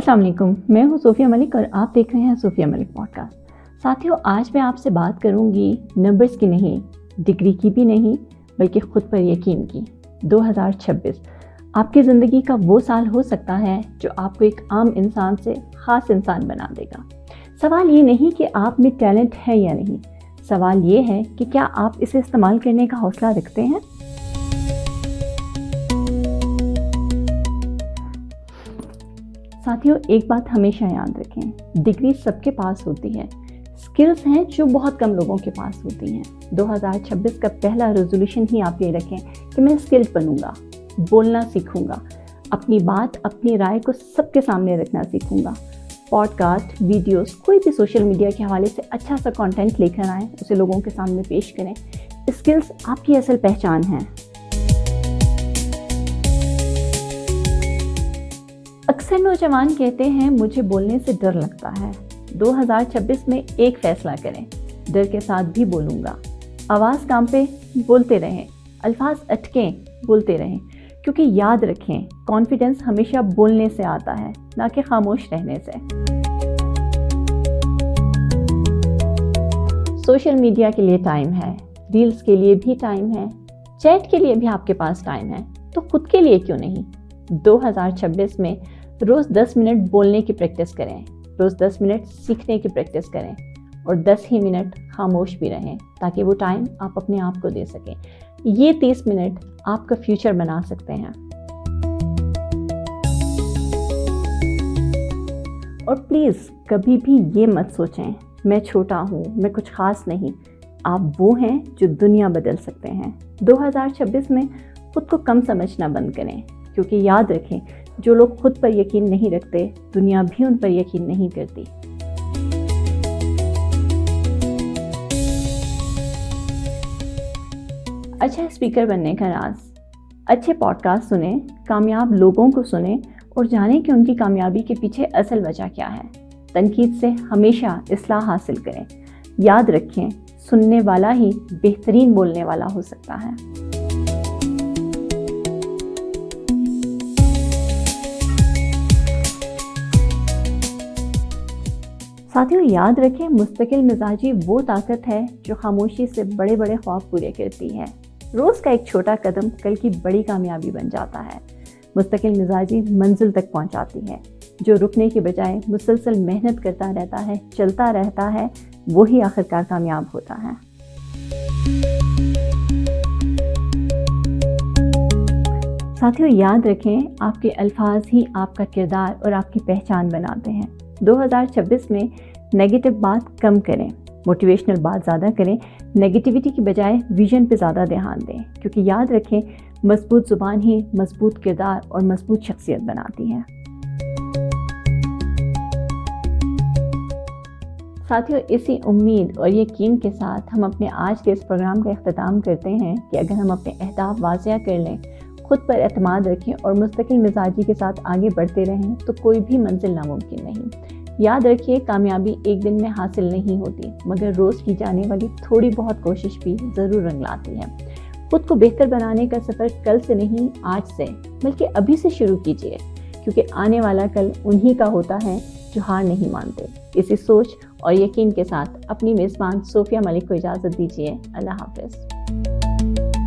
अस्सलाम वालेकुम, मैं हूँ सूफिया मलिक और आप देख रहे हैं सूफिया मलिक पॉडकास्ट। साथियों, आज मैं आपसे बात करूँगी नंबर्स की नहीं, डिग्री की भी नहीं, बल्कि खुद पर यकीन की। 2026 आपकी ज़िंदगी का वो साल हो सकता है जो आपको एक आम इंसान से ख़ास इंसान बना देगा। सवाल ये नहीं कि आप में टैलेंट है या नहीं, सवाल ये है कि क्या आप इसे इस्तेमाल करने का हौसला रखते हैं। साथियों, एक बात हमेशा याद रखें, डिग्री सबके पास होती है, स्किल्स हैं जो बहुत कम लोगों के पास होती हैं। 2026 का पहला रेजोल्यूशन ही आप ये रखें कि मैं स्किल्ड बनूंगा, बोलना सीखूंगा, अपनी बात, अपनी राय को सबके सामने रखना सीखूंगा। पॉडकास्ट, वीडियोस, कोई भी सोशल मीडिया के हवाले से अच्छा सा कंटेंट लेकर आएँ, उसे लोगों के सामने पेश करें। स्किल्स आपकी असल पहचान है। अक्सर नौजवान कहते हैं मुझे बोलने से डर लगता है। 2026 में एक फैसला करें, डर के साथ भी बोलूँगा। आवाज़ कांपे, बोलते रहें, अल्फाज अटकें, बोलते रहें, क्योंकि याद रखें, कॉन्फिडेंस हमेशा बोलने से आता है, ना कि खामोश रहने से। सोशल मीडिया के लिए टाइम है, रील्स के लिए भी टाइम है, चैट के लिए भी आपके पास टाइम है, तो खुद के लिए क्यों नहीं। 2026 में रोज़ 10 मिनट बोलने की प्रैक्टिस करें, रोज़ 10 मिनट सीखने की प्रैक्टिस करें और 10 ही मिनट खामोश भी रहें, ताकि वो टाइम आप अपने आप को दे सकें। ये 30 मिनट आपका फ्यूचर बना सकते हैं। और प्लीज़ कभी भी ये मत सोचें मैं छोटा हूँ, मैं कुछ ख़ास नहीं। आप वो हैं जो दुनिया बदल सकते हैं। 2026 में खुद को कम समझना बंद करें, क्योंकि याद रखें, जो लोग खुद पर यकीन नहीं रखते, दुनिया भी उन पर यकीन नहीं करती। अच्छा स्पीकर बनने का राज, अच्छे पॉडकास्ट सुने, कामयाब लोगों को सुने और जानें कि उनकी कामयाबी के पीछे असल वजह क्या है। तनकीद से हमेशा इस्लाह हासिल करें। याद रखें, सुनने वाला ही बेहतरीन बोलने वाला हो सकता है। साथियों, याद रखें, मुस्तकिल मिजाजी वो ताकत है जो खामोशी से बड़े बड़े ख्वाब पूरे करती है। रोज़ का एक छोटा कदम कल की बड़ी कामयाबी बन जाता है। मुस्तकिल मिजाजी मंजिल तक पहुंचाती है। जो रुकने के बजाय मुसलसल मेहनत करता रहता है, चलता रहता है, वही आखिरकार कामयाब होता है। साथियों, याद रखें, आपके अल्फाज ही आपका किरदार और आपकी पहचान बनाते हैं। 2026 में नेगेटिव बात कम करें, मोटिवेशनल बात ज़्यादा करें। नेगेटिविटी की बजाय विजन पे ज़्यादा ध्यान दें, क्योंकि याद रखें, मजबूत ज़ुबान ही मजबूत किरदार और मजबूत शख्सियत बनाती है। साथियों, इसी उम्मीद और यकीन के साथ हम अपने आज के इस प्रोग्राम का इख्तिताम करते हैं कि अगर हम अपने अहदाफ वाज़िया कर लें, खुद पर एतमाद रखें और मुस्तकिल मिजाजी के साथ आगे बढ़ते रहें, तो कोई भी मंजिल नामुमकिन नहीं। याद रखिए, कामयाबी एक दिन में हासिल नहीं होती, मगर रोज़ की जाने वाली थोड़ी बहुत कोशिश भी ज़रूर रंग लाती है। खुद को बेहतर बनाने का सफ़र कल से नहीं, आज से, बल्कि अभी से शुरू कीजिए, क्योंकि आने वाला कल उन्हीं का होता है जो हार नहीं मानते। इसी सोच और यकीन के साथ अपनी मेज़बान सूफिया मलिक को इजाज़त दीजिए। अल्लाह हाफ़िज़।